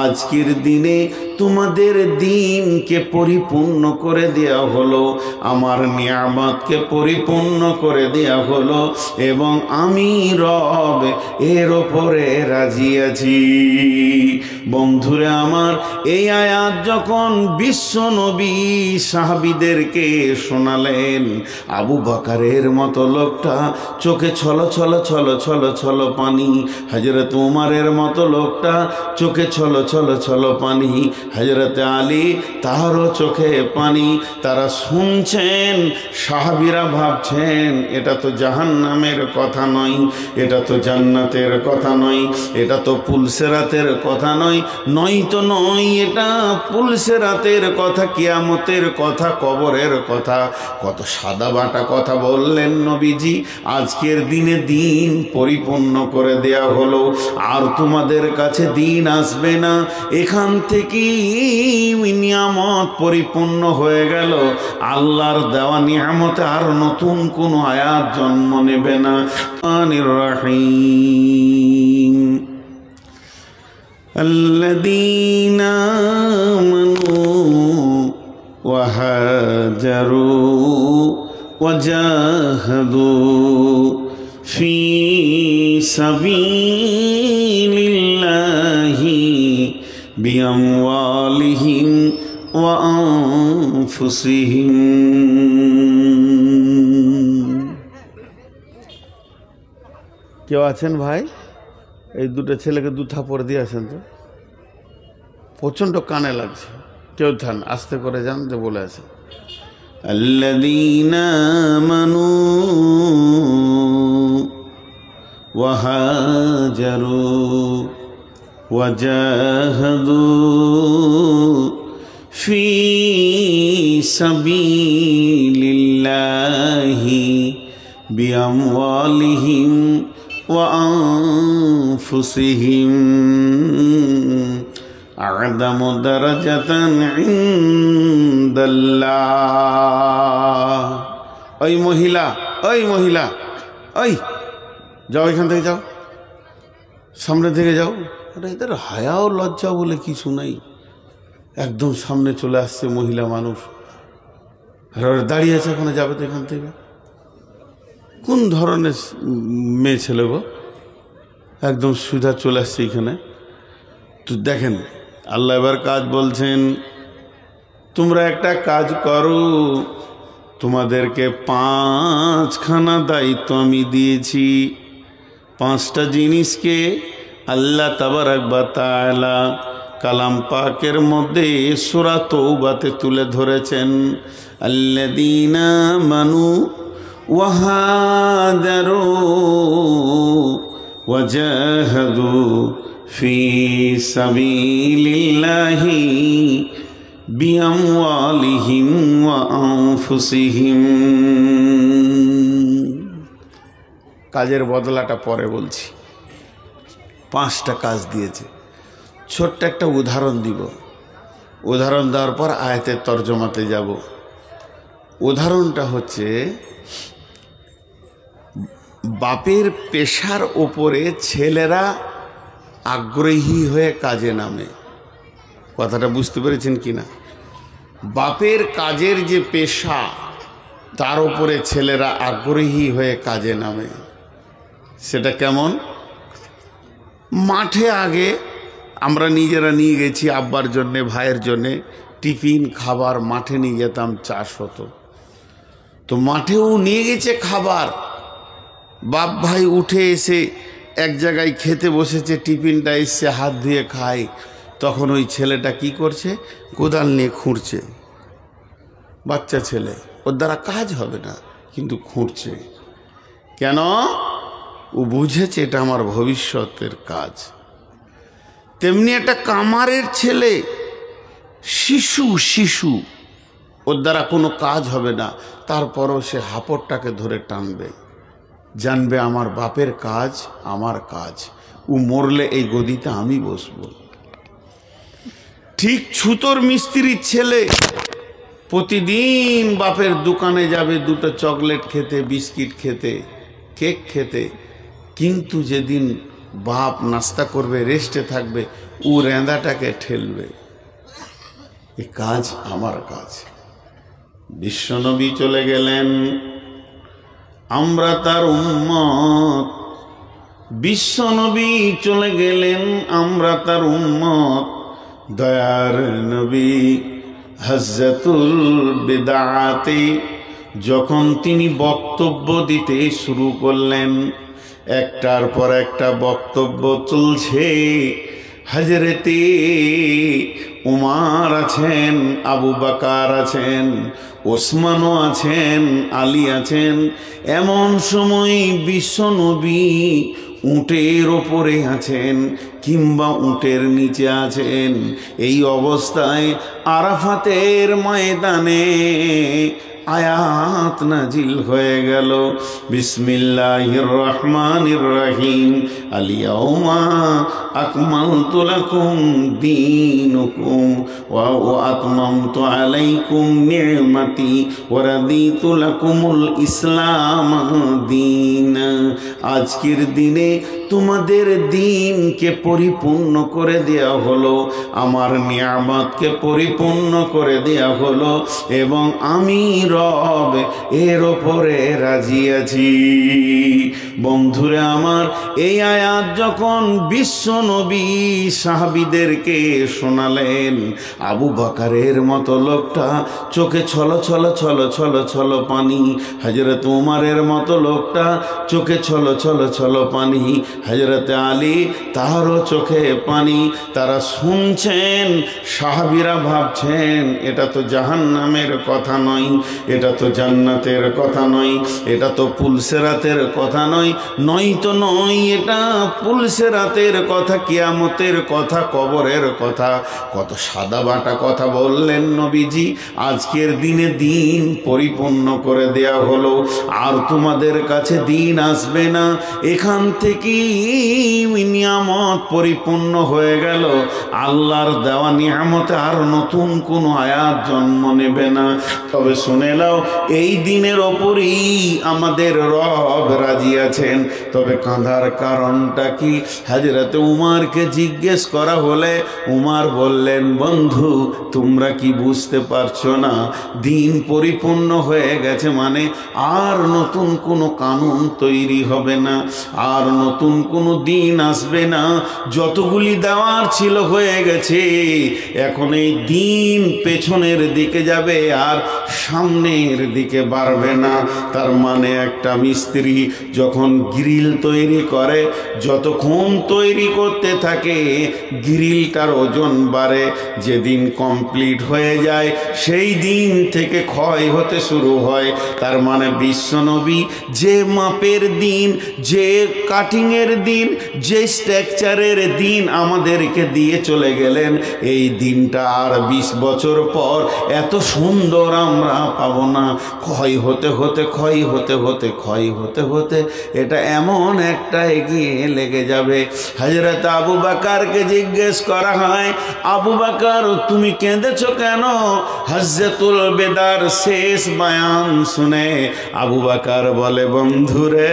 আজকের দিনে তোমাদের দিনকে পরিপূর্ণ করে দেয়া হলো, আমার নিয়ামতকে পরিপূর্ণ করে দেয়া হলো, এবং আমি রব এর ওপরে রাজি আছি। বন্ধুরা আমার, এই আয়াত যখন বিশ্ব নবী সাহাবীদেরকে শোনালেন, আবু বকরের মতো লোকটা চোখে ছল ছল ছল ছল ছল পানি, হযরত উমরের মতো লোকটা চোখে ছল ছল ছল পানি, হযরত আলী তারও চোখে পানি। তারা শুনছেন, সাহাবীরা ভাবছেন এটা তো জাহান্নামের কথা নয়, এটা তো জান্নাতের কথা নয়, এটা তো পুলসেরাতের কথা নয়, নয়তো নয়, এটা পুলসেরাতের কথা, কিয়ামতের কথা, কবরের কথা। কত সাদা বাটা কথা বললেন নবীজি। আজকের দিনে দিন পরিপূর্ণ করে দেয়া হলো, আর তোমাদের কাছে দিন আসবে না। এখান থেকেই নিয়ামত পরিপূর্ণ হয়ে গেল। আল্লাহর দেওয়া নিয়ামতে আর নতুন কোনো আয়াত জন্ম নেবে না। রহিম الذين آمنوا وهاجروا وجاهدوا في سبيل الله بأموالهم وأنفسهم। কেউ আছেন ভাই? এই দুটো ছেলেকে দু থাপড় দিয়ে আসেন তো, প্রচণ্ড কানে লাগছে। কেউ থান, আস্তে করে যান, যে বলে আছে আল্লাযীনা আমানু ওয়া হাজারু ওয়া জাহাদু ফি সাবিলিল্লাহি বিআমওয়ালিহিম وأنفسهم أعظم درجة عند الله। ওই মহিলা, ওই মহিলা, ওই যাও, এখান থেকে যাও, সামনে থেকে যাও। আরে এদের হায়াও লজ্জা বলে কিছু নাই। একদম সামনে চলে আসছে মহিলা মানুষ, দাঁড়িয়ে আছে, ওখানে যাবে তো এখান থেকে। কোন ধরনের মেয়ে ছেলে গো, একদম সুবিধা চলে আসছে এখানে। তো দেখেন, আল্লাহ এবার কাজ বলছেন, তোমরা একটা কাজ করো, তোমাদেরকে 5খানা দায়িত্ব আমি দিয়েছি। 5টা জিনিসকে আল্লাহ তাবারাক ওয়া তাআলা কালাম পাকের মধ্যে সূরা তওবাতে তুলে ধরেছেন। আল্লাযীনা আমানু وهاجروا وجاهدوا في سبيل الله بأموالهم وأنفسهم। কাজের বদলাটা পরে বলছি। 5টা কাজ দিয়েছে। ছোট্ট একটা উদাহরণ দিব, উদাহরণ দেওয়ার পর আয়াতের তর্জমাতে যাব। উদাহরণটা হচ্ছে, বাপের পেশার ওপরে ছেলেরা আগ্রহী হয়ে কাজে নামে। কথাটা বুঝতে পেরেছেন কিনা? বাপের কাজের যে পেশা, তার উপরে ছেলেরা আগ্রহী হয়ে কাজে নামে। সেটা কেমন? মাঠে আগে আমরা নিজেরা নিয়ে গেছি আব্বার জন্যে, ভাইয়ের জন্যে টিফিন খাবার, মাঠে নিয়ে যেতাম, চাষ হতো। তো মাঠেও নিয়ে গেছে খাবার, বাপ ভাই উঠে এসে এক জায়গায় খেতে বসেছে, টিফিনটা এসে হাত ধুয়ে খায়। তখন ওই ছেলেটা কি করছে? কোদাল নিয়ে খুঁড়ছে। বাচ্চা ছেলে, ওর দ্বারা কাজ হবে না, কিন্তু খুঁড়ছে। কেন? ও বুঝেছে এটা আমার ভবিষ্যতের কাজ। তেমনি একটা কামারের ছেলে, শিশু, ওর দ্বারা কোনো কাজ হবে না, তারপরও সে হাপড়টাকে ধরে টানবে, জানবে আমার বাপের কাজ আমার কাজ, ও মরলে এই গদিতে আমি বসবো। ঠিক ছুতোর মিস্ত্রির ছেলে প্রতিদিন বাপের দোকানে যাবে 2টা চকলেট খেতে, বিস্কিট খেতে, কেক খেতে, কিন্তু যেদিন বাপ নাস্তা করবে, রেস্টে থাকবে, ও রেঁদাটাকে ঠেলবে। এ কাজ আমার কাজ। বিশ্বনবী চলে গেলেন, আমরা তার উম্মত। বিশ্বনবী চলে গেলেন, আমরা তার উম্মত। দয়ার নবী হজ্জাতুল বিদাতে যখন তিনি বক্তব্য দিতে শুরু করলেন, একটার পর একটা বক্তব্য চলছে। হজরতে উমার আছেন, আবু বকর আছেন, ওসমানও আছেন, আলী আছেন। এমন সময় বিশ্বনবী উটের ওপরে আছেন কিংবা উটের নিচে আছেন। এই অবস্থায় আরাফাতের ময়দানে আয়াত নাজিল হয়ে গেল, বিসমিল্লাহির রহমানির রহিম, আল-ইয়াওমা আকমালতু লাকুম দীনুকুম ওয়া আতমামতু আলাইকুম নি'মাতি ওয়া রাদিতু লাকুমুল ইসলাম দীনা। আজকের দিনে তোমাদের দিনকে পরিপূর্ণ করে দেয়া হলো, আমার নিয়ামতকে পরিপূর্ণ করে দেয়া হলো, এবং আমি রব এর ওপরে রাজি আছি। বন্ধুরা আমার, এই আয়াত যখন বিশ্বনবী সাহাবীদেরকে শোনালেন, আবু বকরের মতো লোকটা চোখে ছল ছল ছল ছল ছল পানি, হযরত উমারের মতো লোকটা চোখে ছল ছল ছল পানি, হযরত আলী তারও চোখে পানি। তারা শুনছেন, সাহাবীরা ভাবছেন এটা তো জাহান্নামের কথা নয়, এটা তো জান্নাতের কথা নয়, এটা তো পুলসেরাতের কথা নয়, নয়তো নয়, এটা পুলসেরাতের কথা, কিয়ামতের কথা, কবরের কথা। কত সাদা বাটা কথা বললেন নবীজি। আজকের দিনে দিন পরিপূর্ণ করে দেয়া হলো, আর তোমাদের কাছে দিন আসবে না। এখান থেকেই নিয়ামত পরিপূর্ণ হয়ে গেল। আল্লাহর দেওয়া নিয়ামতে আর নতুন কোনো আয়াত জন্ম নেবে না। তবে শুনে নাও, এই দিনের ওপরেই আমাদের রব রাজি আছেন। তবে কাঁদার কারণটা কি? হযরত উমারকে জিজ্ঞেস করা হলে উমার বললেন, বন্ধু তোমরা কি বুঝতে পারছো না? দিন পরিপূর্ণ হয়ে গেছে মানে আর নতুন কোনো কানুন তৈরি হবে না, আর নতুন কোনো দিন আসবে না। যতগুলি দেওয়ার ছিল হয়ে গেছে। এখন এই দিন পেছনের দিকে যাবে আর সামনের দিকে বাড়বে না। তার মানে একটা মিস্ত্রি যখন গ্রিল তৈরি করে, যতক্ষণ তৈরি করতে থাকে গ্রিলটার ওজন বাড়ে। যেদিন কমপ্লিট হয়ে যায় সেই দিন থেকে ক্ষয় হতে শুরু হয়। তার মানে বিশ্বনবী যে মাপের দিন, যে কাটিংয়ের দিন, যে স্ট্রাকচারের দিন আমাদেরকে দিয়ে চলে গেলেন, এই দিনটা আর 20 বছর পর এত সুন্দর আমরা পাবো না। ক্ষয় হতে হতে ক্ষয় হতে হতে ক্ষয় হতে হতে এটা এমন একটা এগিয়ে লেগে যাবে। হযরত আবু বকরকে জিজ্ঞেস করা হয়, আবু বকর তুমি কেঁদেছো কেন? হজ্জাতুল বেদার শেষ বয়ান শুনে আবু বকর বলে, বন্ধুরে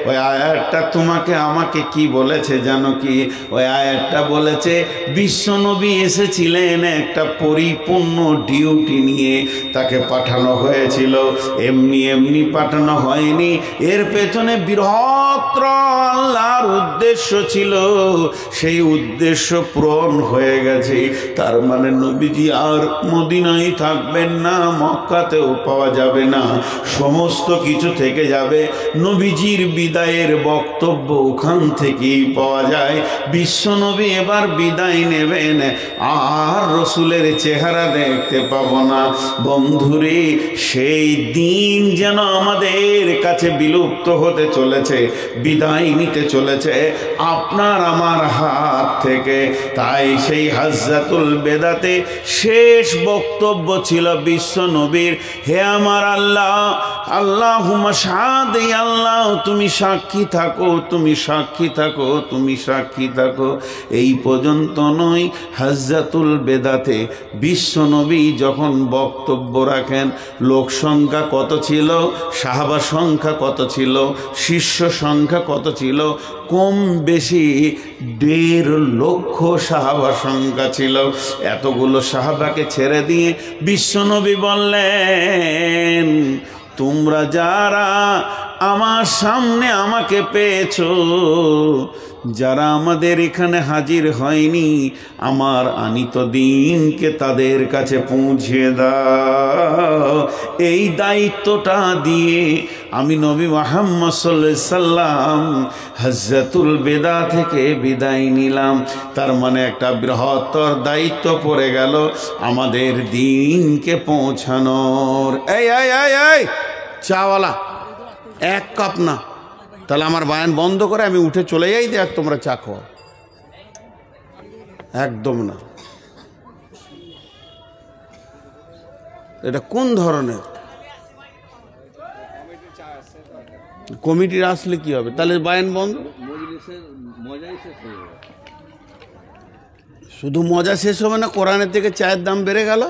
ওই আয়াতটা তোমাকে আমাকে কি বলেছে জানো কি? ওই আয়াতটা বলেছে বিশ্বনবী এসেছিলেন একটা পরিপূর্ণ ডিউটি নিয়ে, তাকে পাঠানো হয়েছিল, এমনি এমনি পাঠানো হয়নি। এর পেছনে বৃহত্তর আল্লাহর উদ্দেশ্য ছিল, সেই উদ্দেশ্য পূরণ হয়ে গেছে। তার মানে নবীজি আর মদিনায় থাকবেন না, মক্কাতেও পাওয়া যাবে না, সমস্ত কিছু থেকে যাবে। নবীজির বিদায়ের বক্তব্য ওখান থেকেই পাওয়া যায়। বিশ্বনবী এবার বিদায় নেবেন, আর রসুলের চেহারা দেখতে পাবো না। বন্ধুরে, সেই দিন যেন আমাদের কাছে বিলুপ্ত হতে চলেছে, বিদায় নিতে চলেছে আপনার আমার হাত থেকে। তাই সেই হজ্জাতুল বেদাতে শেষ বক্তব্য ছিল বিশ্বনবীর, হে আমার আল্লাহ, আল্লাহুম্মা শাহাদ, আল্লাহ তুমি সাক্ষী থাকো, তুমি সাক্ষী থাকো, তুমি সাক্ষী থাকো। এই পর্যন্ত নয়, হজ্জাতুল বেদাতে বিশ্বনবী যখন বক্তব্য রাখেন, লোক সংখ্যা কত ছিল, সাহাবা সংখ্যা কত ছিল, শিষ্য সংখ্যা সংখ্যা কত ছিল? কম বেশি 1.5 লক্ষ সাহাবা সংখ্যা ছিল। এতগুলো সাহাবাকে ছেড়ে দিয়ে বিশ্বনবী বললেন, তোমরা যারা আমার সামনে আমাকে পেয়েছো, যারা আমাদের এখানে হাজির হয়নি, আমার আনিত দিনকে তাদের কাছে পৌঁছে দাও। এই দায়িত্বটা দিয়ে আমি নবী মুহাম্মদ সাল্লাল্লাহু আলাইহি সাল্লাম হজ্জাতুল বিদা থেকে বিদায় নিলাম। তার মানে একটা বৃহত্তর দায়িত্ব পড়ে গেল আমাদের দিনকে পৌঁছানোর। এই এই এই এই চাওয়ালা, 1 কাপ না, তাহলে আমার বায়ান বন্ধ করে আমি উঠে চলে যাই, দেখ তোমরা চা খাও। একদম না, এটা কোন ধরনের কমিটির? আসলে কি হবে? তাহলে বায়ান বন্ধ। শুধু মজা শেষ হবে না, কোরআনের থেকে চায়ের দাম বেড়ে গেল।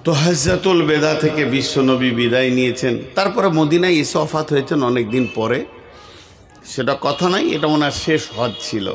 তো হজ্জাতুল বেদা থেকে বিশ্বনবী বিদায় নিয়েছেন, তারপরে মদিনায় এসে ওফাত হয়েছেন অনেক দিন পরে। সেটা কথা নাই, এটা ওনার শেষ হজ ছিল।